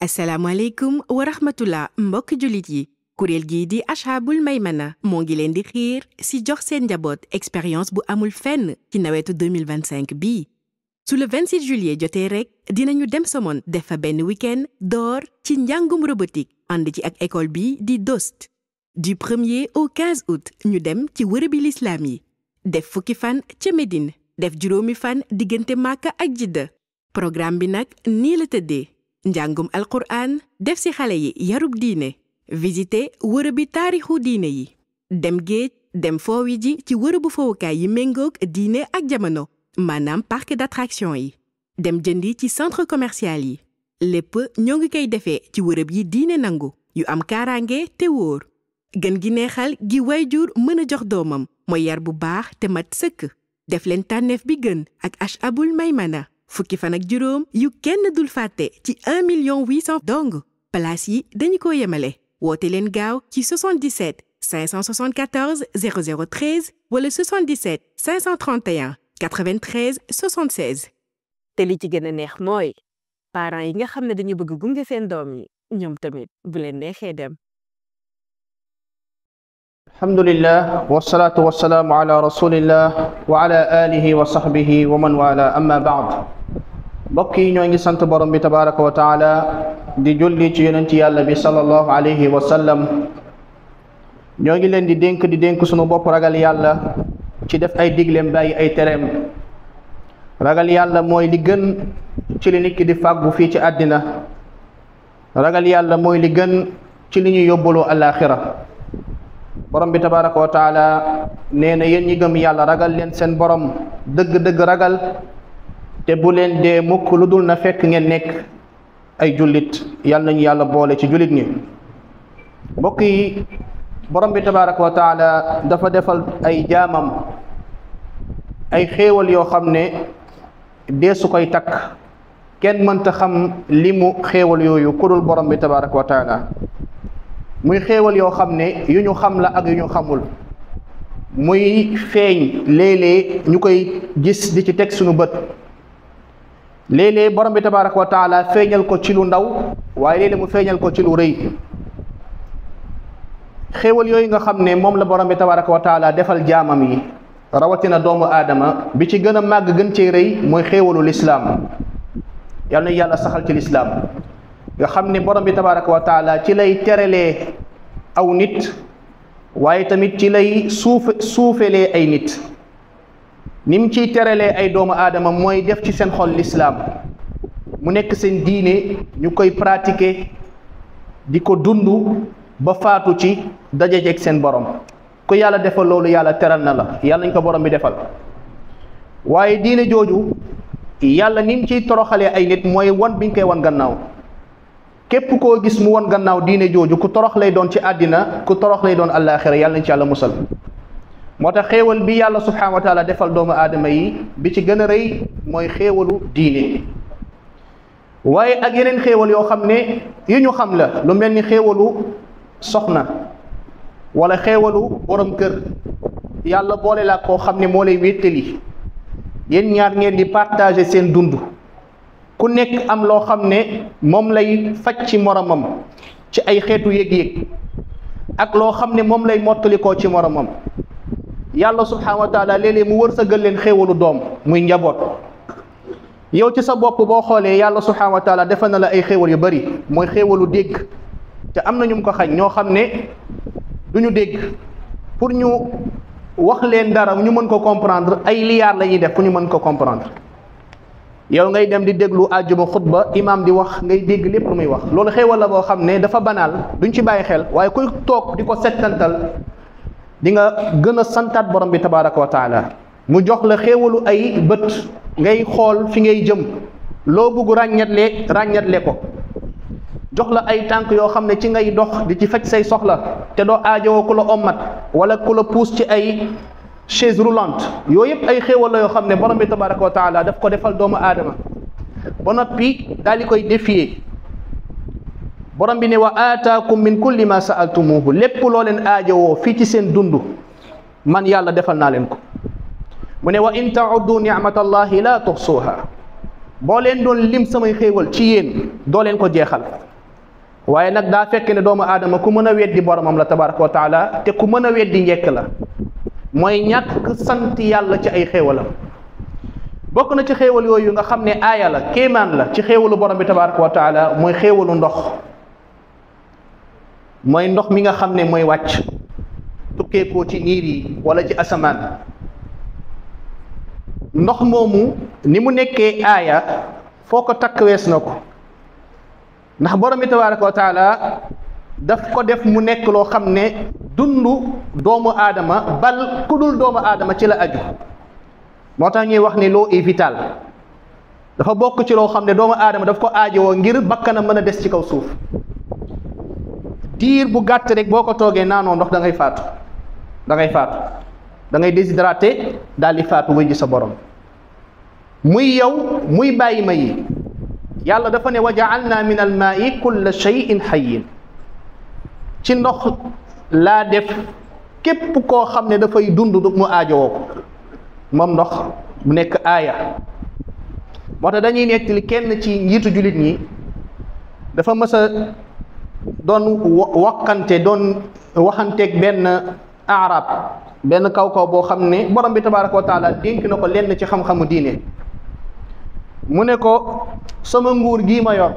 asalaamaaleykum wa rahmatullah mbokk jullit yi kuréel gii di ashaabul maymana moo ngi leen di xiir si jox seen njaboot expérience bu amul fenn ci nawetu 2025 bii su le 26 juillet jotee rek dinañu dem Somone def fa benn week-end door ci njàngum robotique ànd ci ak école bi di DOST du 1er au 15 août ñu dem ci wërëbi lislaam yi def fukki fan ca Médine def juróomi fan diggante Màkka ak Jidda programme bi nag nii la tëddee njàngum alquran def ci xale yi yarub diine visiter wërëbi taarixu diine yi dem géej dem foowi ji ci wërëbu fowukaay yi méngoog diine ak jamono maanaam parc d'attraction yi dem jëndi ci centre commercial yi lépp ñoo ngi koy defee ci wërëb yi diine nangu yu am kaaraange te wóor gën gi neexal gi wayjur mën a jox doomam mooy yar bu baax te mat sëkk def leen tànneef bi gën ak ashaabul maymana fukki fan ak juróom yu kenn dul fàtte ci 1.800.000 dong place yi dañu ko yemale woote leen gaaw ci 77 574 0013 wala 77 531 93 76. te li ci gën a neex mooy parents yi nga xam ne dañu bëgg gunge seen doom yi ñoom tamit bu leen neexee dem. alhamdulillah wasalaatu wasalaamu ala rasulillah wa ala alihi wa sahbihi wa man wala amma baad mbokk yi ñoo ngi sant borom bi tabaraka wa taala di julli ci yonent yàlla bi sallallahu alayhi wa sallam ñoo ngi leen di dénk sunu bopp ragal yàlla ci def ay digleem bàyyi ay tereem ragal yàlla mooy li gën ci li nit ki di fàggu fii ci àddina ragal yàlla mooy li gën ci li ñuy yóbbaloo alaxira borom bi tabaraka wa taala nee na yéen ñi gëm yàlla ragal leen seen borom dëgg-dëgg ragal te bu leen dee mukk lu dul na fekk ngeen nekk ay jullit yàlla nañu yàlla boole ci jullit ñi mbokk yi borom bi tabaraka wa taala dafa defal ay jaamam ay xéewal yoo xam ne deesu koy takk kenn mënta xam limu xéewal yooyu ku dul borom bi tabaraka wa taala muy xéewal yoo xam ne yu ñu xam la ak yu ñu xamul muy feeñ léeg-léeg ñu koy gis di ci teg suñu bët léeg-léeg borom bi tabaraka wa taala feeñal ko ci lu ndaw waaye léeg-léeg mu feeñal ko ci lu rëy xéewal yooyu nga xam ne moom la borom bi tabaraka wa taala defal jaamam yi rawatina doomu aadama bi ci gën a màgg gën cee rëy mooy xéewalu lislaam yal na yàlla saxal ci lislaam nga xam ne borom bi tabaraka wa taala ci lay terelee aw nit waaye tamit ci lay suufelee ay nit ni mu ciy terelee ay doomu aadama mooy def ci seen xol lislaam mu nekk seen diine ñu koy pratiquer di ko dund ba faatu ci dajejeeg seen borom ku yàlla defal loolu yàlla teral na la yàlla nañ ko borom bi defal waaye diine jooju yàlla ni mu ciy toroxalee ay nit mooy wan biñ koy wan gannaaw képp koo gis mu won gannaaw diine jooju ku torox lay doon ci àddina ku torox lay doon àllaaxira yàlla nañ ci yàlla musal moo tax xéewal bi yàlla subhanahu wa taala defal doomu aadama yi bi ci gën a rëy mooy xéewalu diine waaye ak yeneen xéewal yoo xam ne yu ñu xam la lu mel ni xéewalu soxna wala xéewalu borom kër yàlla boole la koo xam ne moo lay wéttali yéen ñaar ngeen di partager seen dund ku nekk am loo xam ne moom lay faj ci moromam ci ay xeetu yëg-yëg ak loo xam ne moom lay mottalikoo ci moromam yàlla subhanahu wa taala léeg-léeg mu wërsëgal leen xéewalu doom muy njaboot yow ci sa bopp boo xoolee yàlla subhanahu wa taala defal na la ay xéewal yu bari mooy xéewalu dégg te am na ñu ko xañ ñoo xam ne du ñu dégg pour ñu wax leen dara ñu mën ko comprendre ay liyaar la ñuy def pour ñu mën ko comprendre yow ngay dem di déglu àjjuma xutba imam di wax ngay dégg lépp lu muy wax loolu xéewal la boo xam ne dafa banaal duñ ci bàyyi xel waaye kuy toog di ko settantal di nga gën a santaat borom bi tabaraka wa taala mu jox la xéewalu ay bët ngay xool fi ngay jëm loo bugg ràññatle ko jox la ay tànk yoo xam ne ci ngay dox di ci faj say soxla te doo aajowoo ku la ommat wala ku la puus ci ay chaise roulante yooyu yëpp ay xéewal la yoo xam ne borom bi tabaraka wa taala daf ko defal doomu aadama ba noppi daal di koy défier borom bi ne wa aataakum min kulli ma sa'altumuhu lépp loo leen aajowoo fii ci seen dund man yàlla defal naa leen ko mu ne wa in ta'uddu ni'matallahi la tuhsuha boo leen doon lim samay xéewal ci yéen doo leen ko jeexal waaye nag daa fekk ne doomu aadama ku mën a weddi boromam la tabaraka wa taala te ku mën a weddi njekk la mooy ñàkk sant yàlla ci ay xéewalam bokk na ci xéewal yooyu nga xam ne aaya la kéemaan la ci xéewalu borom bi tabaraka wa taala mooy xéewalu ndox mooy ndox mi nga xam ne mooy wàcc tukkeekoo ci niir yi wala ci asamaan ndox moomu ni mu nekkee aaya foo ko takk wees na ko ndax borom bi tabaraka wa taala daf ko def mu nekk loo xam ne dundu doomu aadama bal ku dul doomu aadama ci la aju moo tax ñuy wax ne l'eau est vitale dafa bokk ci loo xam ne doomu aadama daf ko aajowoo ngir bakkanam mën a des ci kaw suuf diir bu gàtt rek boo ko toogee naanoo ndox da ngay faatu da ngay déshydraté daal di faatu wuy ji sa borom muy yow muy bàyyi ma yi yàlla dafa ne wa ja'alna min al maa'i kulla shay'in hayyin ci ndox laa def képp koo xam ne dafay dund mu aajowoo ko moom ndox mu nekk aaya moo tax dañuy nettali kenn ci njiitu jullit ñi dafa mës a doon waxanteeg benn arab benn kaw boo xam ne borom bi tabaraka wa taala dénk na ko lenn ci xam-xamu diine mu ne ko sama nguur gii ma yor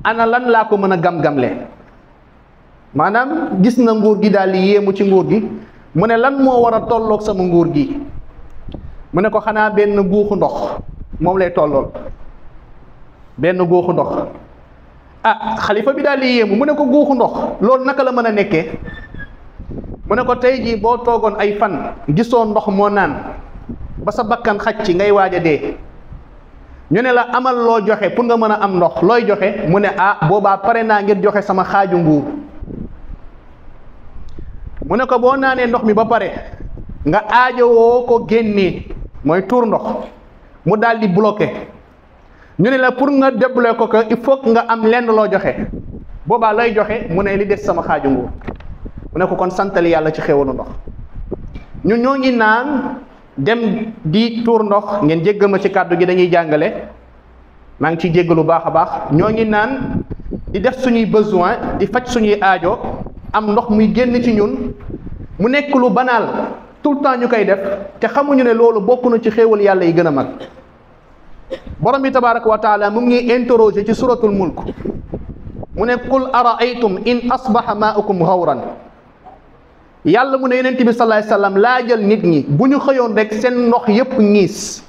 ana lan laa ko mën a gam-gamle maanaam gis na nguur gi daal di yéemu ci nguur gi mu ne lan moo war a tolloog sama nguur gi mu ne ko xanaa benn guuxu ndox moom lay tollool benn guuxu ndox xalifa bi daal di yéemu mu ne ko guuxu ndox loolu naka la mën a nekkee mu ne ko tey jii boo toogoon ay fan gisoo ndox moo naan ba sa bakkan xaj ci ngay waaj a dee ñu ne la amal loo joxe pour nga mën a am ndox looy joxe mu ne boobaa pare naa ngir joxe sama xaaju nguur mu ne ko boo naanee ndox mi ba pare nga aajowoo ko génnee mooy tuur ndox mu daal di bloqué ñu ne la pour nga débloqué ko il faut que nga am lenn loo joxe boobaa lay joxe mu ne li des sama xaaju nguur mu ne ko kon santali yàlla ci xéwalu ndox ñun ñoo ngi naan dem di tuur ndox ngeen jéggal ma ci kàddu gi dañuy jàngale maa ngi ciy jéggalu baax a baax ñoo ngi naan di def suñuy besoin di faj suñuy aajo am ndox muy génn ci ñun mu nekk lu banal tout le temps ñu koy def te xamuñu ne loolu bokk na ci xéewal yàlla yi gën a mag borom bi tabaraka wa taala mu ngi interroger ci suratul mulk mu ne qul araaytum in asbaha maaukum ghawran yàlla mu ne yonent bi sallallahu alayhi wasallam laajal nit ñi bu ñu xëyoon rek seen ndox yépp ngiis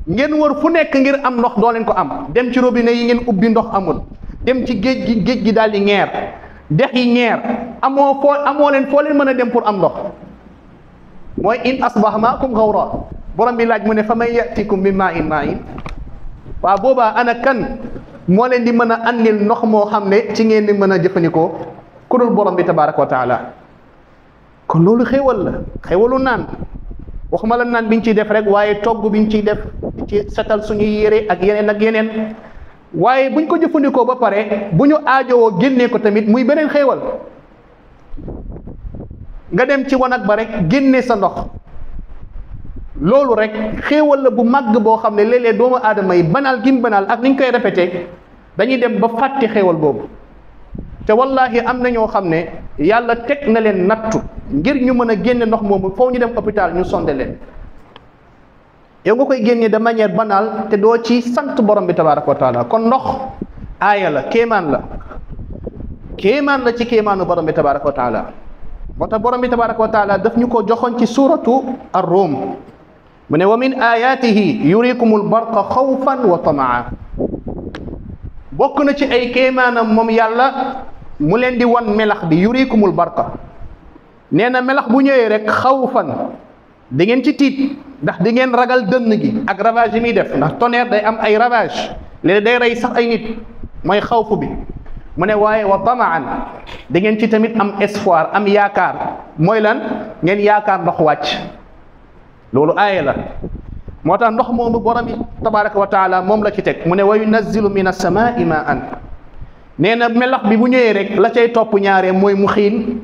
ngeen wër fu nekk ngir am ndox doo leen ko am dem ci robinet yi ngeen ubbi ndox amul dem ci géej gi daal di ñeer dex yi ñeer amoo leen foo leen mën a dem pour am ndox mooy in asbaha maakum ghawra borom bi laaj mu ne fa man yatikum bi maa'in waaw boobaa ana kan moo leen di mën a andil ndox moo xam ne ci ngeen di mën a jëfandikoo ku dul borom bi tabaraka wa taala kon loolu xéewal la xéewalu naan waxuma la naan biñ ciy def rek waaye togg biñ ciy def ci setal suñuy yére ak yeneen waaye buñ ko jëfandikoo ba pare bu ñu aajowoo génnee ko tamit muy beneen xéewal nga dem ci wanag ba rek génnee sa ndox loolu rek xéewal la bu màgg boo xam ne léeg-léeg doomu aadama yi banal gim banal ak niñ koy répété dañuy dem ba fàtte xéewal boobu te wallahi am na ñoo xam ne yàlla teg na leen nattu ngir ñu mën a génne ndox moomu foo ñu dem hôpital ñu sonde leen yow nga koy génnee de manière banale te doo ci sant borom bi tabaraka wa taala kon ndox aaya la kéemaan la ci kéemaanu borom bi tabaraka wa taala moo tax borom bi tabaraka wa taala daf ñu ko joxoon ci suratu ar-rum mu ne wa min ayatihi yurikumul barqa xawfan wa tamaa bokk na ci ay kéemaanam moom yàlla mu leen di wan melax bi yurikumul barqa nee na melax bu ñëwee rek xawfan di ngeen ci tiit ndax di ngeen ragal dënn gi ak ravage yi muy def ndax tonnerre day am ay ravage léegi day rey sax ay nit mooy xawfu bi mu ne waaye wa tamaan da ngeen ci tamit am espoir am yaakaar mooy lan ngeen yaakaar ndox wàcc loolu aaya la moo tax ndox moomu borom bi tabaraka wa taala moom la ci teg mu ne wa yunazzilu min as-samaa'i maa'an nee na melax bi bu ñëwee rek la cay topp ñaaree mooy mu xiin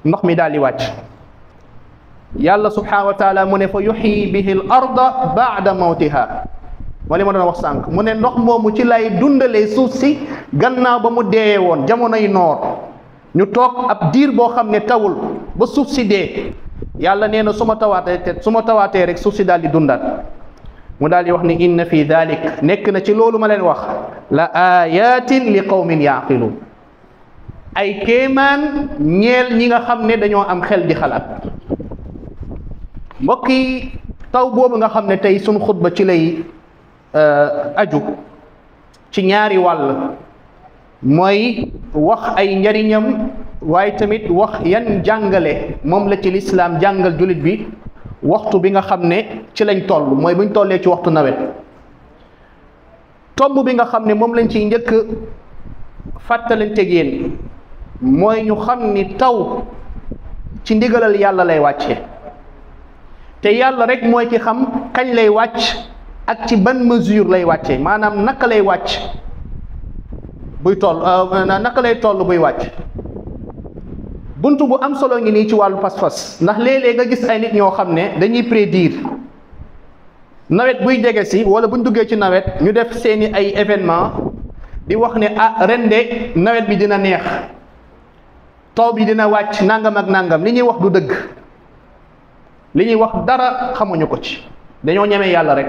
ndox mi daal di wàcc. yàlla subhanahu wa taala mu ne fa yuxyi bihi al arda baada mawtiha moo li ma doon wax sànq mu ne ndox moomu ci lay dundalee suuf si gannaaw ba mu deeyee woon jamonoy noor ñu toog ab diir boo xam ne tawul ba suuf si dee yàlla nee na su ma tawaatee rek suuf si daal di dundaat mu daal di wax ni inna fi dalik nekk na ci loolu ma leen wax la ayatin li qawmin yaqiluun ay kéemaan ñeel ñi nga xam ne dañoo am xel di xalaat. mbokk yi taw boobu nga xam ne tey sunu xutba ci lay aju ci ñaari wàll mooy wax ay njariñam waaye tamit wax yan jàngale moom la ci lislaam jàngal jullit bi waxtu bi nga xam ne ci lañ toll mooy buñ tollee ci waxtu nawet. tomb bi nga xam ne moom lañ ciy njëkk fàttalanteeg yéen mooy ñu xam ni taw ci ndigalal yàlla lay wàcce te yàlla rek mooy ki xam kañ lay wàcc ak ci ban mesure lay wàcce maanaam naka lay wàcc buy toll naka lay toll buy wàcc. buntu bu am solo ngi nii ci wàllu pas-pas ndax léeg-léeg nga gis ay nit ñoo xam ne dañuy prédire nawet buy jege si wala buñ duggee ci nawet ñu def seeni ay événement di wax ne ren de nawet bi dina neex taw bi dina wàcc nangam ak nangam li ñuy wax du dëgg. li ñuy wax dara xamuñu ko ci dañoo ñeme yàlla rek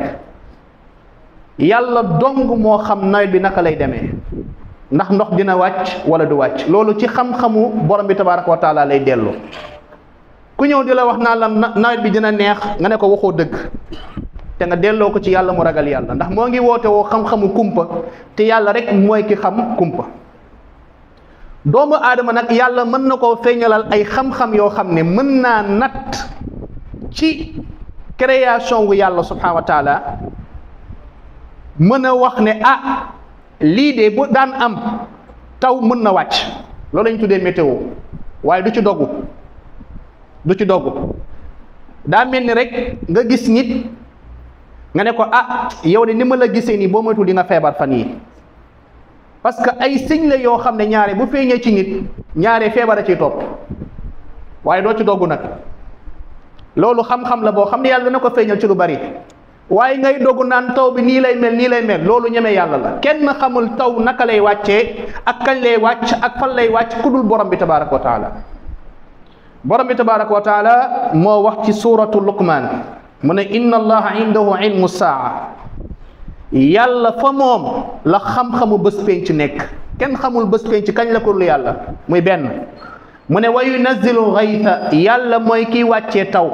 yàlla dong moo xam nawet bi naka lay demee ndax ndox dina wàcc wala du wàcc loolu ci xam-xamu borom bi tabaraka wa taala lay dellu. ku ñëw di la wax naa la nawet bi dina neex nga ne ko waxoo dëgg te nga delloo ko ci yàlla mu ragal yàlla ndax moo ngi woote woo xam-xamu kumpa te yàlla rek mooy ki xam kumpa. doomu aadama nag yàlla mën na koo feeñalal ay xam-xam yoo xam ne mën naa natt ci création gu yàlla subhanahu wa taala mën a wax ne lii de bu daan am taw mën na wàcc loolu lañ tuddee météo waaye du ci dogu daa mel ni rek nga gis nit nga ne ko yow de ni ma la gisee nii boo moytul di nga feebar fan yi parce que ay signe la yoo xam ne ñaare bu feeñee ci nit ñaare feebar a ciy topp waaye doo ci dogu nag loolu xam-xam la boo xam ne yàlla dana ko feeñal ci lu bari waaye ngay dogu naan taw bi nii lay mel loolu ñeme yàlla la kenn xamul taw naka lay wàccee ak kañ lay wàcc ak fan lay wàcc ku dul borom bi tabaraka wa taala. borom bi tabaraka wa taala moo wax ci suuratu Luqmaan mu ne inna allaha indahu ilmu saa yàlla fa moom la xam-xamu bés penc nekk kenn xamul bés penc kañ la ko dul yàlla muy benn. mu ne wa yunazzilu ghaytha yàlla mooy kiy wàccee taw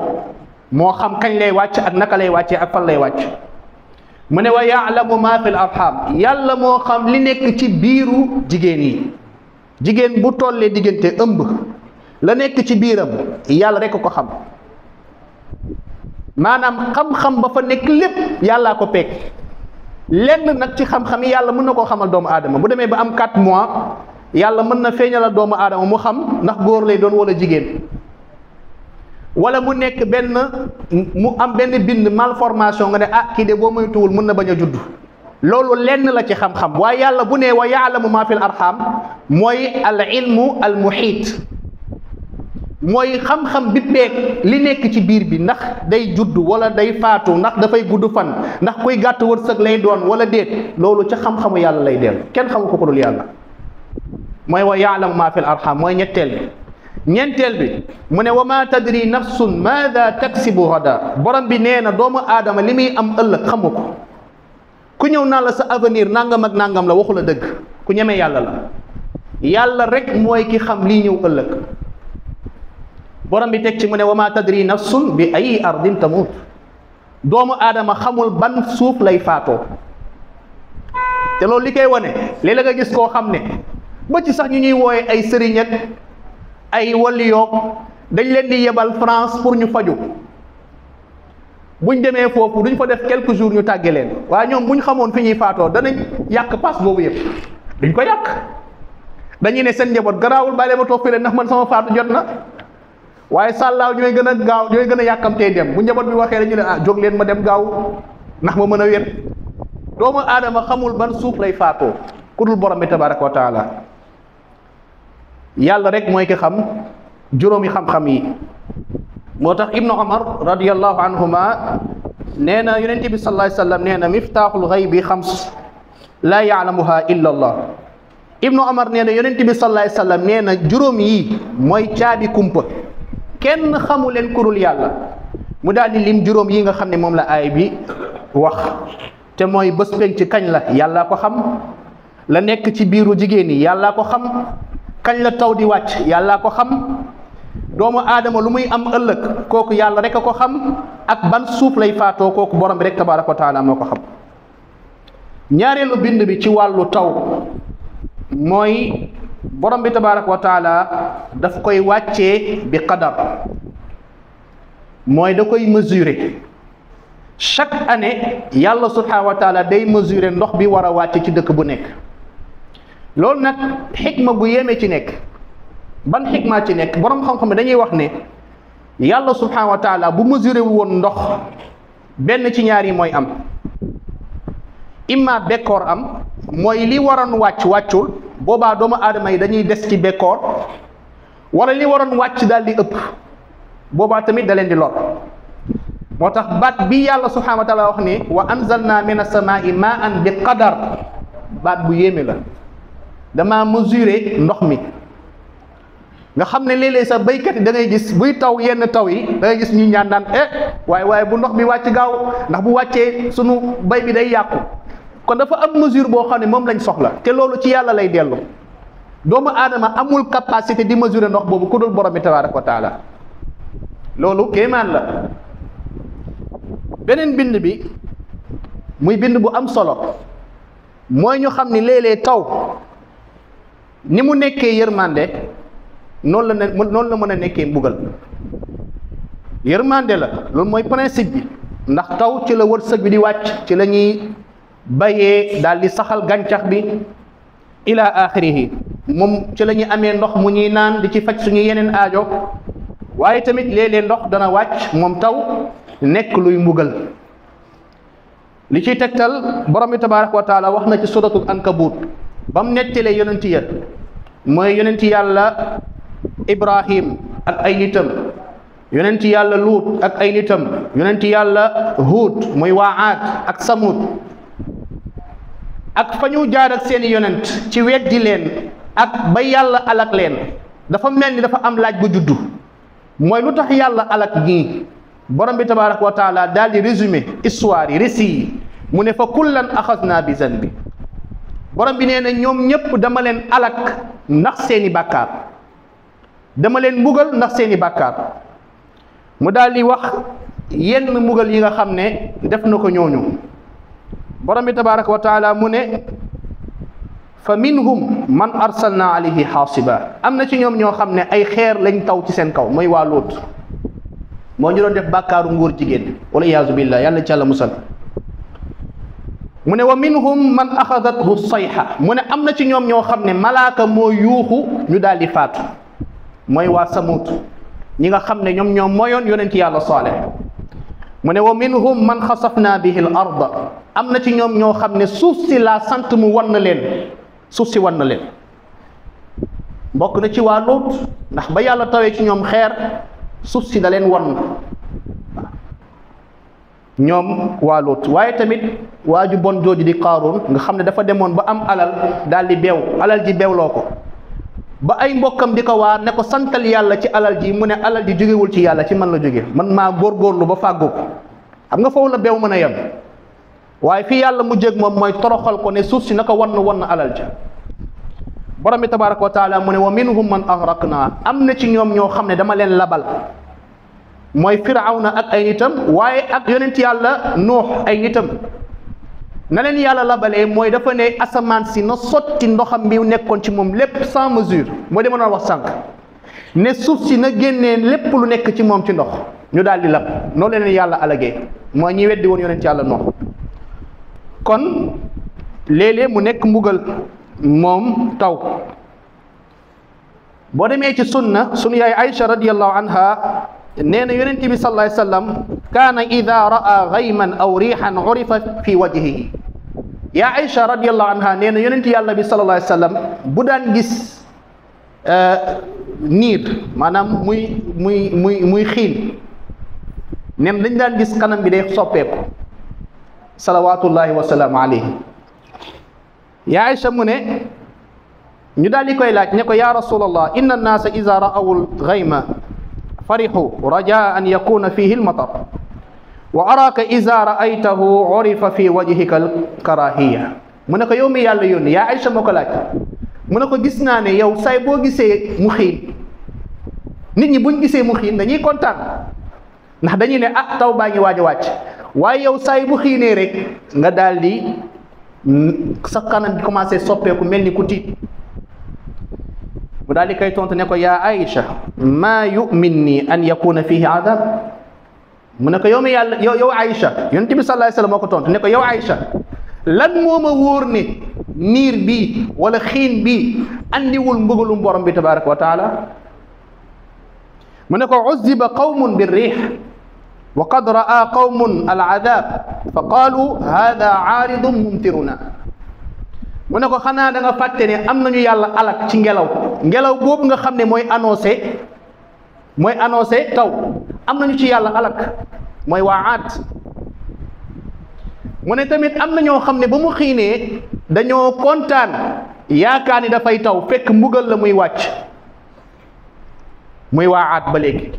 moo xam kañ lay wàcc ak naka lay wàccee ak fan lay wàcc. mu ne wa yaalamu ma fil arham yàlla moo xam li nekk ci biiru jigéen bu tollee diggante ëmb la nekk ci biiram yàlla rek ko xam maanaam xam-xam ba fa nekk lépp yàllaa ko peeg lenn nag ci xam-xam yi yàlla mën na koo xamal doomu aadama bu demee ba am 4 mois yàlla mën na feeñalal doomu aadama mu xam ndax góor lay doon wala jigéen wala mu nekk mu am benn bind malformation nga ne kii de boo moytuwul mën na bañ a judd loolu lenn la ci xam-xam waaye yàlla bu ne wa yaalamu ma fil arham mooy al ilmu al muhiit mooy xam-xam bi peeg li nekk ci biir bi ndax day judd wala day faatu ndax dafay gudd fan ndax kuy gàtt wërsëg lay doon wala déet loolu ca xam-xamu yàlla lay dellu kenn xamu ko dul yàlla mooy wa yaalamu ma fil arham mooy ñeenteel bi mu ne wa ma tadri nafsun maada taksibu gada borom bi nee na doomu aadama li muy am ëllëg xamu ko ku ñëw naa la sa avenir nangam ak nangam la waxu la dëgg ku ñeme yàlla la yàlla rek mooy ki xam lii ñëw ëllëg borom bi teg ci mu ne wa ma tadri nafsun bi ay ardin tamut doomu aadama xamul ban suuf lay faatoo te loolu li koy wane léeg-léeg nga gis koo xam ne ba ci sax ñu ñuy wooye ay sëriñ ak ay waliyoog dañ leen di yebal France pour ñu faju buñ demee foofu duñ fa def quelques jours ñu tàgge leen waaye ñoom buñ xamoon fi ñuy faatoo danañ yàq paas boobu yëpp duñ ko yàq dañuy ne seen njaboot garaawul bàyyi ma toog fii ndax man sama faatu jot na waaye sàllaaw ñooy gën a gaaw ñooy gën a yàkkamtee dem bu njaboot bi waxee dañu ne jóg leen ma dem gaaw ndax ma mën a wér doomu aadama xamul ban suuf lay faatoo ku dul borom bi tabaraka wa taala. yàlla rek mooy ki xam juróomi xam-xam yi. moo tax ibnu omar radiallahu anhuma nee na yonente bi sallallahu alayhi wa sallam nee na miftaaxul xaybi xams laa yaalamuha illa allah. ibnu omar nee na yonente bi sallallahu alayhi wa sallam nee na juróom yi mooy caabi kumpa kenn xamu leen ku dul yàlla. mu daal di lim juróom yi nga xam ne moom la aay bi wax te mooy bés penc kañ la yàllaa ko xam, la nekk ci biiru jigéen yi yàllaa ko xam, kañ la taw di wàcc yàllaa ko xam, doomu aadama lu muy am ëllëg kooku yàlla rek a ko xam, ak ban suuf lay faatoo kooku borom bi rek tabaraka wa taala moo ko xam. ñaareelu bind bi ci wàllu taw mooy borom bi tabaraka wa taala daf koy wàccee bi qadar, mooy da koy mesurer. chaque année yàlla subhanahu wa taala day mesurer ndox bi war a wàcc ci dëkk bu nekk. loolu nag xikma bu yéeme ci nekk. ban xikma ci nekk borom xam-xam dañuy wax ne yàlla subhanahu wa taala bu mesurer wu woon ndox benn ci ñaar yi mooy am. imma bekkoor am, mooy li waroon wàcc wàccul, boobaa doomu aadama yi dañuy des ci bekkoor, wala li waroon wàcc daal di ëpp, boobaa tamit da leen di lor. moo tax baat bi yàlla subhanahu wa taala wax ne wa anzalna min as-samaa'i ma'an bi qadar, baat bu yéeme la. dama mesurer ndox mi nga xam ne léeg-léeg sax béykat yi da ngay gis buy taw yenn taw yi da ngay gis ñuy ñaan naan waaye bu ndox bi wàcc gaaw, ndax bu wàccee sunu bay bi day yàqu. kon dafa am mesure boo xam ne moom lañ soxla, te loolu ci yàlla lay dellu. doomu aadama amul capacité di mesurer ndox boobu ku dul borom bi tabaraka wa taala. loolu kéemaan la. beneen bind bi muy bind bu am solo mooy ñu xam ni léeg-léeg taw ni mu nekkee yërmande noonu la mën a nekkee mbugal. yërmande la, loolu mooy principe bi, ndax taw ci la wërsëg bi di wàcc, ci la ñuy bayee daal di saxal gàncax bi ila axirihi, moom ci la ñuy amee ndox mu ñuy naan di ci faj suñu yeneen aajo. waaye tamit léeg-léeg ndox dana wàcc moom taw nekk luy mbugal. li ciy tegtal borom bi tabaraka wa taala wax na ci suratul ankabut ba mu nettalee yonenti ya, mooy yonenti yàlla ibrahim ak ay nitam, yonenti yàlla luut ak ay nitam, yonenti yàlla huud mooy waa aad ak samud, ak fa ñu jaar ak seeni yonent ci weddi leen ak ba yàlla alak leen. dafa mel ni dafa am laaj bu juddu, mooy lu tax yàlla alak ñii. borom bi tabaraka wa taala daal di résumé histoire yi, récit yi, mu ne fa kullan axasna bi zanbi. borom bi nee na ñoom ñëpp dama leen alak ndax seeni bàkkaar, dama leen mbugal ndax seeni bàkkaar. mu daal di wax yenn mbugal yi nga xam ne def na ko ñooñu. borom bi tabaraka wa taala mu ne fa minhum man arsalna alayhi xaasiba, am na ci ñoom ñoo xam ne ay xeer lañ taw ci seen kaw, mooy waa Luut. moo ñu doon def bàkkaaru nguur jigéen, wala iyaazu billah, yàlla ci yàlla musal. mu ne wa minhum man axadathu sayha, mu ne am na ci ñoom ñoo xam ne malaaka moo yuuxu ñu daal di faatu, mooy waa Samut, ñi nga xam ne ñoom ñoo moyoon yonent yàlla Saalih. mu ne wa minhum man xasafna bihi al arda, am na ci ñoom ñoo xam ne suuf si laa sant mu wan na leen, suuf si wan na leen. bokk na ci waa Luut, ndax ba yàlla tawee ci ñoom xeer, suuf si da leen wan ñoom waa Luut. waaye tamit waa ju bon jooju di Qaaruun, nga xam ne dafa demoon ba am alal daal di beew, alal ji beewloo ko, ba ay mbokkam di ko waa ne ko santal yàlla ci alal ji, mu ne alal ji jógewul ci yàlla, ci man la jóge, man maa góorgóorlu ba fàggu ko. xam nga foofu la beew mën a yem, waaye fii yàlla mu jég moom mooy toroxal ko ne suuf si na ko wan alal ja. borom bi tabaraka wa taala mu ne wa minhum man aghraqna, am na ci ñoom ñoo xam ne dama leen labal, mooy firawna ak ay nitam, waaye ak yonent yàlla nuux ay nitam. na leen yàlla labalee mooy dafa ne asamaan si na sotti ndoxam bi nekkoon ci moom lépp sans mesure, mooy dama doon wax sànq ne suuf si na génnee lépp lu nekk ci moom ci ndox, ñu daal di lab. noonu leen yàlla alagee, mooy ñi weddi woon yonent yàlla nuux. kon léeg-léeg mu nekk mbugal moom taw. boo demee ci sunna, sunu yaay Aïcha radiyallahu anha nee na yonent bi sallallahu alayhi wa sallam kaana ida raa gayman aw riixan urifa fi wajhihi, yaa Aïcha radiyallahu anha nee na yonent yàlla bi sallallahu alayhi wa sallam bu daan gis niir maanaam muy xiin nem dañ daan gis kanam bi day soppeeku salawatullahi wa salaamu alayhi. yaa Aïcha mu ne ñu daal di koy laaj ne ko ya rasulallah inna annaasa ida ra'aw alghayma farixu rajaa an yakuna fihi almatar wa araaka ida ra'aytahu urifa fi wajhika alkarahiya. mu ne ko yow mi yàlla yónni yaa Aïcha moo ko laaj mu ne ko gis naa ne yow saay boo gisee mu xiin nit ñi buñ gisee mu xiin dañuy kontaan ndax dañuy ne ah taw baa ngi waaj a wàcc waaye yow saay bu xiinee rek nga daal di sa kanam bi commencé soppeeku mel ni ku tiit. mu daal di koy tontu ne ko yaa Aïcha maa yu'minni an yakuna fihi adab. mu ne ko yow mi yàlla yow Aïcha yonent bi sallallahu alayhi wasallam moo ko tontu ne ko yow Aïcha lan moo ma wóor ne niir bi wala xiin bi andiwul mbugalum borom bi tabaraka wa taala. mu ne ko uzziba qawmun birrih wa qad ra'a qawmun al'adab fa qaalu hada aaridun mumtiruna. mu ne ko xanaa da nga fàtte ne am nañu yàlla alak ci ngelaw boobu nga xam ne mooy annoncé taw am nañu ci yàlla alak mooy waa Aad. mu ne tamit am na ñoo xam ne ba mu xiinee dañoo kontaan yaakaar ni dafay taw fekk mbugal la muy wàcc muy waa Aad ba léegi.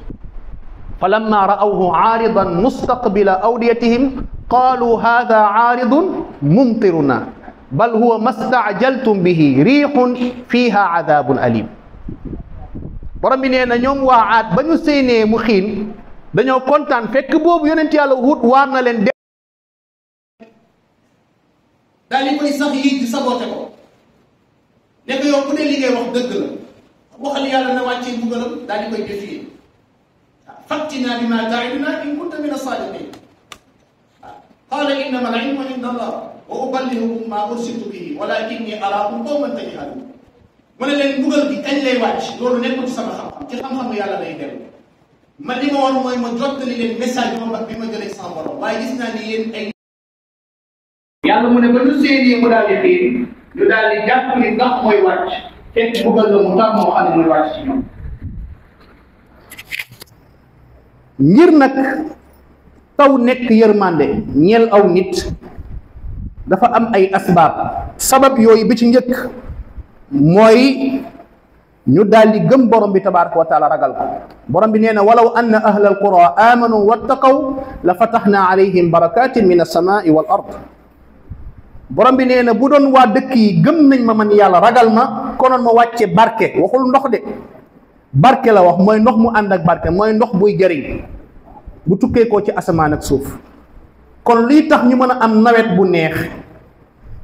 fa lamma ra'awhu aaridan mustaqbila awdiyatihim qaalu hada aaridun mumtiruna bal huwa mastaajaltum bihi riixun fiiha adabun alim. borom bi nee na ñoom waa Aad ba ñu séenee mu xiin dañoo kontaan fekk boobu yonent yàlla Huud waar na leen daal di koy sax yi di saboté ko ne ko yow ku ne li ngay wax dëgg la waxal yàlla na wàccee mbugalam daal di koy défier fattina bima ta'iduna in kunta min as-sadiqin qala innama al-ilmu inda Allah wa uballighukum ma ursiltu bihi walakinni araakum qawman tajhalun. mu ne leen mbugal bi kañ lay wàcc loolu nekkul ci sama xam-xam ci xam-xamu yàlla lay dellu man li ma war mooy ma jottali leen message bi ma jëlee sama borom waaye gis naa ni yéen ay yàlla mu ne ba ñu séenee mu daal di xiin ñu daal di jàpp ni ndax mooy wàcc fekk mbugal la mu tax moo xam ne mooy wàcc ci ñoom. ngir nag taw nekk yërmande ñeel aw nit dafa am ay asbaab. sabab yooyu bi ci njëkk mooy ñu daal di gëm borom bi tabaraka wa taala ragal ko. borom bi nee na walaw anna ahla alqura amanu wattaqaw la fataxna alayhim barakatin min alsamai wal ard. borom bi nee na bu doon waa dëkk yi gëm nañ ma man yàlla ragal ma konoon ma wàcce barke waxul ndox de barke la wax mooy ndox mu ànd ak barke mooy ndox buy jëriñ bu tukkee koo ci asamaan ak suuf. kon lii tax ñu mën a am nawet bu neex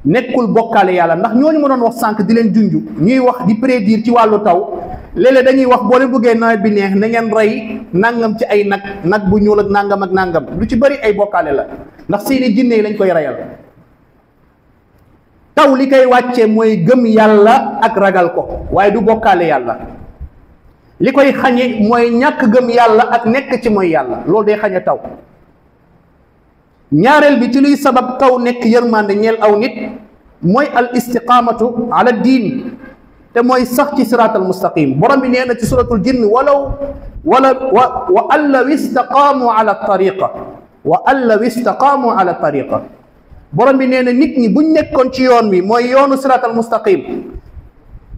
nekkul bokkaale yàlla ndax ñooñu ma doon wax sànq di leen junj ñuy wax di prédire ci wàllu taw léeg-léeg dañuy wax boo leen bëggee nawet bi neex na ngeen rey nangam ci ay nag bu ñuul ak nangam lu ci bëri ay bokkaale la ndax seeni jinne yi lañ koy reyal. taw li koy wàcce mooy gëm yàlla ak ragal ko waaye du bokkaale yàlla. li koy xañe mooy ñàkk gëm yàlla ak nekk ci mooy yàlla loolu day xañe taw. ñaareel bi ci luy sabab taw nekk yërmande ñeel aw nit mooy al istiqaamatu ala diin te mooy sax ci siraatal mustaqim. borom bi nee na ci suratul jinn wa an law istaqaamu ala tariqa borom bi nee na nit ñi buñ nekkoon ci yoon wi mooy yoonu siraatal mustaqim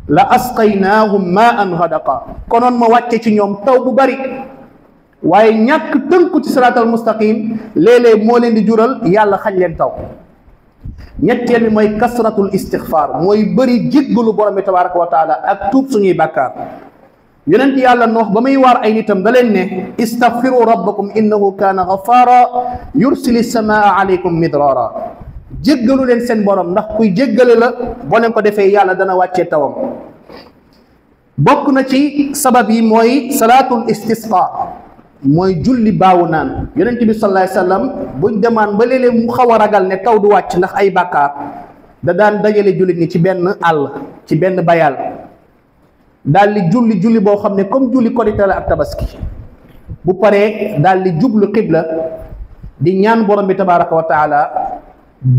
la asqaynaahum maan gadaqa konoon ma wàcce ci ñoom taw bu bari. waaye ñàkk tënku ci siraatal mustaqim léeg-léeg moo leen di jural yàlla xañ leen taw. ñetteel bi mooy kasratul istixfaar mooy bëri jéggalu borom bi tabaraka wa taala ak tuub suñuy bàkkaar. yonent yàlla noox ba muy waar ay nitam da leen ne istaghfiru rabbakum innahu kaana ghafaara yursili samaa alaykum midraara. jéggalu leen seen borom ndax kuy jéggale la boo leen ko defee yàlla dana wàccee tawam. bokk na ci sabab yi mooy salaatul istisqa mooy julli baawu naan. yonent bi sallallahu alayhi wasallam buñ demaan ba léeg-léeg mu xaw a ragal ne taw du wàcc ndax ay bàkkaar da daan dajale jullit ñi ci benn àll ci benn bayal daal di julli boo xam ne comme julli korite la ak tabaski. bu paree daal di jublu xibla di ñaan borom bi tabaraka wa taala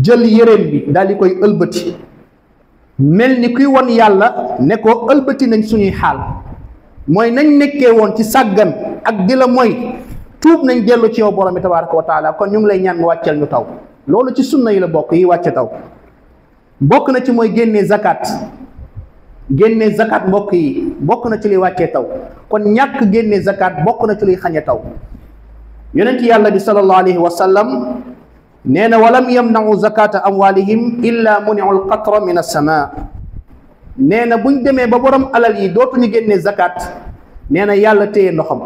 jël yéreem bi daal di koy ëlbati mel ni kuy won yàlla ne ko ëlbati nañ suñuy xaal mooy nañ nekkee woon ci sàggan ak di la mooy tuub nañ dellu ci yow borom bi tabaraka wa taala kon ñu ngi lay ñaan nga wàcceel ñu taw loolu ci sunna yi la bokk yi wàcce taw bokk na ci mooy génnee zakat mbokk yi bokk na ci liy wàccee taw kon ñàkk génnee zakat bokk na ci liy xañe taw yonent yàlla bi sallallahu alayhi wa sallam nee na walam yamnau zakata amwalihim illa muniu alqatra min alsama nee na buñ demee ba borom alal yi dootuñu génnee zakat nee na yàlla téye ndoxam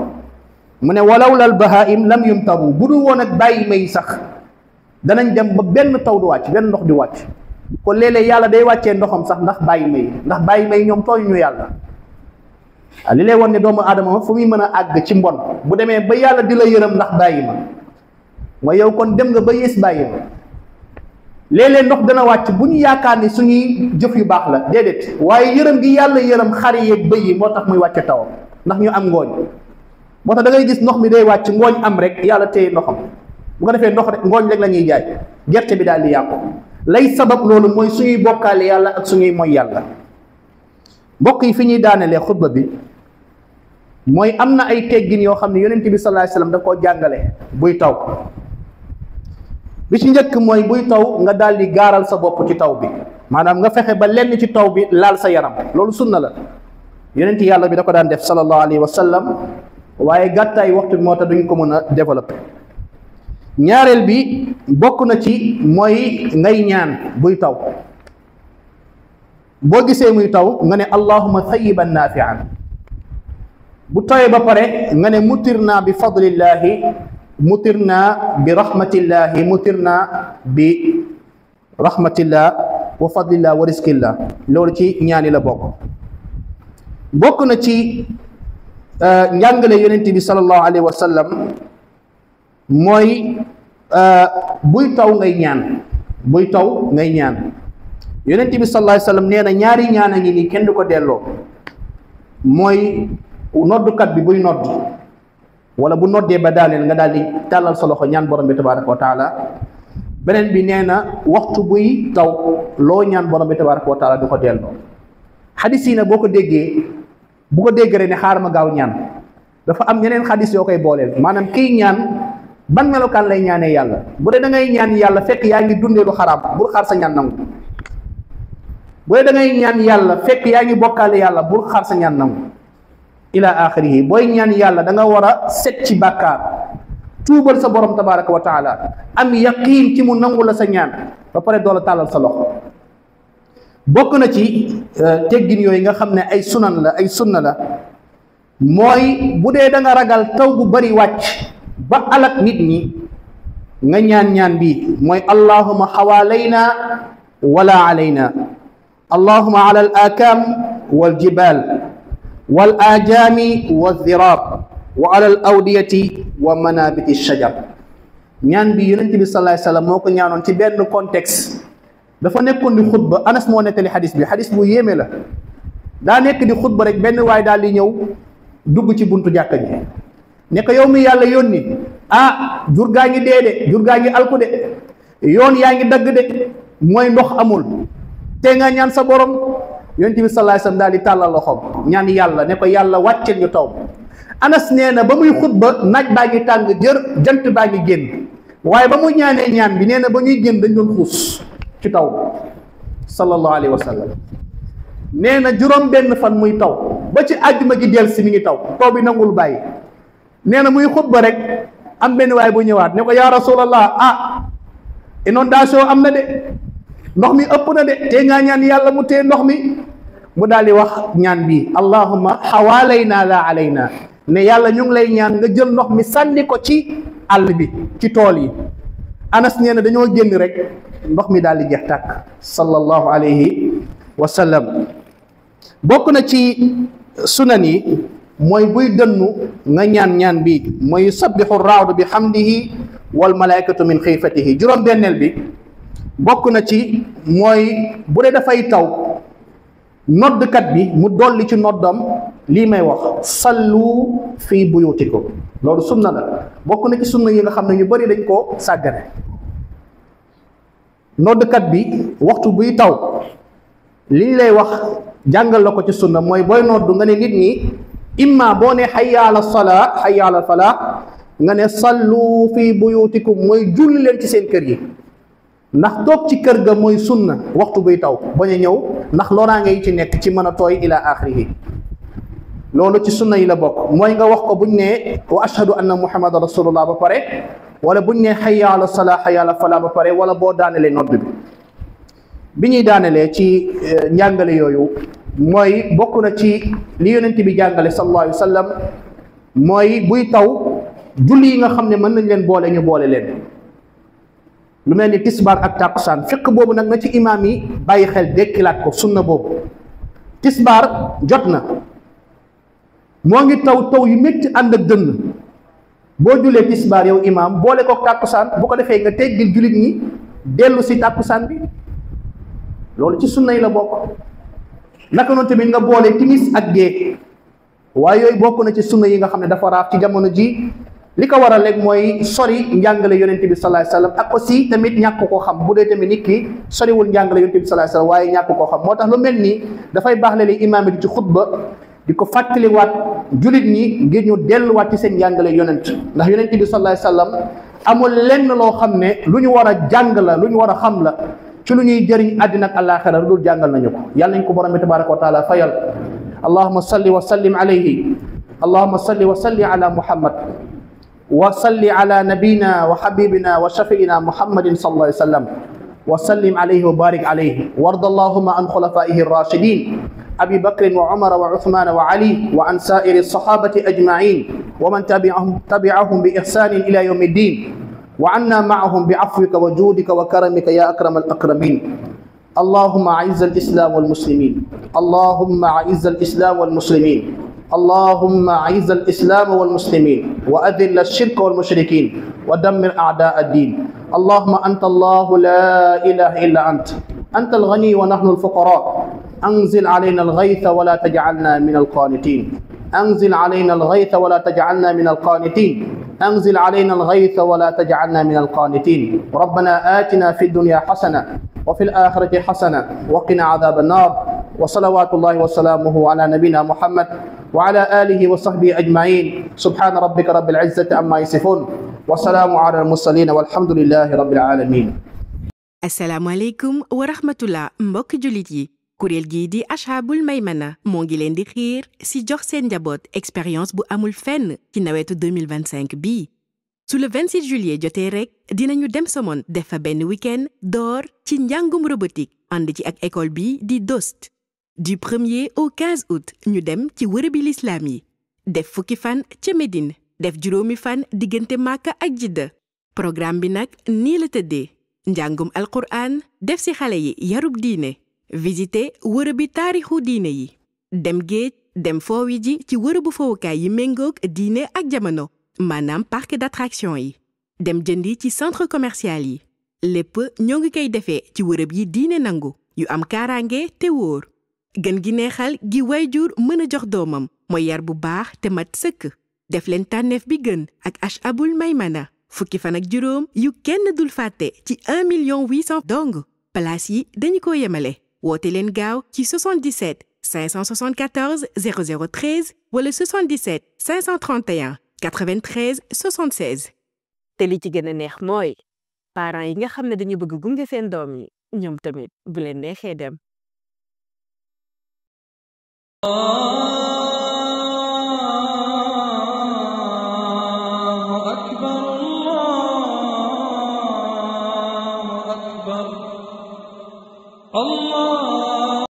mu ne walawla albahaim lam yumtaru bu dul woon ak bàyyi may sax danañ dem ba benn taw du wàcc benn ndox di wàcc kon léeg-léeg yàlla day wàccee ndoxam sax ndax bàyyi may ñoom tooñu ñu yàlla li lay won ne doomu aadama fu muy mën a àgg ci mbon bu demee ba yàlla di la yërëm ndax bàyyi ma mooy yow kon dem nga ba yées bàyyi ma léeg-léeg ndox dana wàcc bu ñu yaakaar ni suñuy jëf yu baax la déedéet waaye yërëm gi yàlla yërëm xar yeeg bëy yi moo tax muy wàcce tawam ndax ñu am ngooñ moo tax da ngay gis ndox mi day wàcc ngooñ am rek yàlla téye ndoxam bu ko defee ndox rek ngooñ rek la ñuy jaay gerte bi daal di yàqu lay sabab loolu mooy suñuy bokkaale yàlla ak suñuy mooy yàlla mbokk yi fi ñuy daanelee xutba bi mooy am na ay teggin yoo xam ne yonent bi sallallahu alayhi wasallam da koo jàngale buy taw bi ci njëkk mooy buy taw nga daal di gaaral sa bopp ci taw bi maanaam nga fexe ba lenn ci taw bi laal sa yaram loolu sunna la yonent yàlla bi da ko daan def sallallahu alayhi wa sallam waaye gàttaay waxtu bi moo tax duñ ko mën a développé ñaareel bi bokk na ci mooy ngay ñaan buy taw boo gisee muy taw nga ne allahumma tayyiban nafi'an bu tawee ba pare nga ne mutirna bi fadlillahi mutirna bi rahmatillahi mutirna bi rahmatillah wa fadlillah wa rizqillah loolu ci ñaani la bokk na ci njàngale yonent bi sallallahu alayhi wa sallam mooy buy taw ngay ñaan yonent bi sallallahu alayhi wa sallam nee na ñaari ñaan a ngi nii kenn du ko delloo mooy noddukat bi buy nodd wala bu noddee ba daaneel nga daal di tàllal sa loxo ñaan borom bi tabaraka wa taala beneen bi nee na waxtu buy taw loo ñaan borom bi tabaraka wa taala du ko delloo xadis yi nag boo ko déggee bu ko dégg rek ne xaar ma gaaw ñaan dafa am ñeneen xadis yoo koy booleel maanaam kiy ñaan ban melokaan lay ñaanee yàlla bu dee da ngay ñaan yàlla fekk yaa ngi dundee lu xaraam bul xaar sa ñaan nangu bu dee da ngay ñaan yàlla fekk yaa ngi bokkaale yàlla bul xaar sa ñaan nangu ila axirihi booy ñaan yàlla da nga war a set ci bàkkaar tuubal sa borom tabaraka wa taala am yaqiin ci mu nangu la sa ñaan ba pare doola tàllal sa loxo bokk na ci teggin yooyu nga xam ne ay sunna la mooy bu dee da nga ragal taw bu bari wàcc ba alak nit ñi nga ñaan bi mooy allahuma xawaalayna wala alayna allahuma ala al akam wal jibal wal ajaami wal zirab wa ala al awdiyati wa manabiti shajar ñaan bi yonent bi sallallahu alayhi wasallam moo ko ñaanoon ci benn contexte dafa nekkoon di xutba Anas moo nettali xadis bu yéeme la daa nekk di xutba rek benn waay daal di ñëw dugg ci buntu jàkka ji ne ko yow mi yàlla yónni jur gaa ngi dee de jur gaa ngi alku de yoon yaa ngi dagg de mooy ndox amul te nga ñaan sa borom yonent bi sallallahu alayhi wasallam daal di tàllal loxoom ñaan yàlla ne ko yàlla wàcceel ñu taw Anas nee na ba muy xutba naaj baa ngi tàng jër jant baa ngi génn waaye ba mu ñaanee ñaan bi nee na ba ñuy génn dañ doon xuus ci taw sallallahu alayhi wa sallam nee na juróom benn fan muy taw ba ci àjjuma gi del si mi ngi taw bi nangul bàyyi nee na muy xutba rek am benn waay bu ñëwaat ne ko yaa rasulallah inondation am na de ndox mi ëpp na de te ngaa ñaan yàlla mu tee ndox mi mu daal di wax ñaan bi allahumma xawaalayna la alayna ne yàlla ñu ngi lay ñaan nga jël ndox mi sànni ko ci àll bi ci tool yi Anas nee na dañoo génn rek ndox mi daal di jeex tàkk sallallahu alayhi wa sallam bokk na ci sunan yi mooy buy dënnu nga ñaan bi mooy yusabbihu raawdu bi hamdihi wal malaikatu min xiifatihi juróom benneel bi bokk na ci mooy bu dee dafay taw noddkat bi mu dolli ci noddam lii may wax sallu fi buyutikum loolu sunna la bokk na ci sunna yi nga xam ne ñu bari dañ koo sàggane noddkat bi waxtu buy taw liñ lay wax jàngal la ko ci sunna mooy booy noddu nga ne nit ñi imma boo ne hayya ala salaa hayya ala falaa nga ne sallu fi buyutikum mooy julli leen ci seen kër yi ndax toog ci kër ga mooy sunna waxtu buy taw bañ a ñëw ndax loraange yi ci nekk ci mën a tooy ila axirihi loolu ci sunna yi la bokk mooy nga wax ko buñ ne wa ashhadu anna muhammadan rasulullah ba pare wala buñ ne hayya ala salaa hayya ala falaa ba pare wala boo daanelee nodd bi ñuy daanelee ci njàngale yooyu mooy bokk na ci li yonent bi jàngale sallallahu alayhi wa sallam mooy buy taw julli yi nga xam ne mën nañ leen boole ñu boole leen lu mel ni tisbaar ak tàkkusaan fiq boobu nag na ci imaam yi bàyyi xel dekkilaat ko sunna boobu tisbaar jot na moo ngi taw yu métti ànd ak dënn boo julee tisbaar yow imaam boole ko tàkkusaan bu ko defee nga teggil jullit ñi dellu si tàkkusaan bi loolu ci sunna yi la bokk naka noonu tamit nga boole timis ak gée waaye yooyu bokk na ci sunna yi nga xam ne dafa raaf ci jamono ji li ko waral rek mooy sori njàngale yonent bi sallallahu alayhi wasallam ak aussi tamit ñàkk koo xam bu dee tamit nit ki soriwul njàngale yonent bi sallallahu alayhi wasallam waaye ñàkk koo xam moo tax lu mel nii dafay baax léeg-léeg imaam bi di ci xutba di ko fàttaliwaat jullit ñi ngir ñu delluwaat ci seen njàngale yonent ndax yonent bi sallallahu alayhi wasallam amul lenn loo xam ne lu ñu war a jàng la lu ñu war a xam la ci lu ñuy jëriñ àddina ak àllaaxira lu dul jàngal nañu ko yàlla nañ ko borom bi tabaraka wa taala fayal allahumma salli wa sallim alayhi allahumma salli wa salli ala muhammad wa salli ala nabina wa habibina wa shafiina muhammadin sallallahu alayhi wa sallam wa sallim alayhi wa barik alayhi warda allahumma an khulafaihi ar-rashidin abi bakrin wa umar wa uthman wa ali wa an sa'iri as-sahabati ajma'in wa man tabi'ahum bi ihsanin ila yawmi ddin وعنا معهم بعفوك وجودك وكرمك يا أكرم الأكرمين اللهم أعز الإسلام والمسلمين اللهم أعز الإسلام والمسلمين اللهم أعز الإسلام والمسلمين وأذل الشرك والمشركين ودمر أعداء الدين اللهم أنت الله لا إله إلا أنت الغني ونحن الفقراء أنزل علينا الغيث ولا تجعلنا من القانتين أنزل علينا الغيث ولا تجعلنا من القانتين أنزل علينا الغيث ولا تجعلنا من القانتين ربنا آتنا في الدنيا حسنة وفي الآخرة حسنة وقنا عذاب النار وصلوات الله وسلامه على نبينا محمد وعلى آله وصحبه أجمعين سبحان ربك رب العزة عما يصفون والسلام على المرسلين والحمد لله رب العالمين. السلام عليكم ورحمة الله mbokk julit yi. kuréel gii di ashabul maymana moo ngi leen di xiir si jox seen njaboot expérience bu amul fenn ci nawetu 2025 bii su le 26 juillet jotee rek dinañu dem Somone def fa benn week-end door ci njàngum robotique ànd ci ak école bi di DOST du 1er au 15 août ñu dem ci wërëbi lislaam yi def fukki fan ca Médine def juróomi fan diggante Makka ak Jidda programme bi nag nii la tëddee njàngum alquran def si xale yi yarub diine visiter wërëbi taarixu diine yi dem géej dem foowi ji ci wërëbu fowukaay yi méngoog diine ak jamono maanaam parc d'attraction yi dem jëndi ci centre commercial yi lépp ñoo ngi koy defee ci wërëb yi diine nangu yu am kaaraange te wóor gën gi neexal gi wayjur mën a jox doomam mooy yar bu baax te mat sëkk def leen tànneef bi gën ak ashabul maymana fukki fan ak juróom yu kenn dul fàtte ci 1,800,000 dong place yi dañu ko yemale woote leen gaaw ci 77 574 0013 wala 77 531 93 76. te li ci gën a neex mooy parents yi nga xam ne dañu bëgg gunge seen doom yi ñoom tamit bu leen neexee dem. الله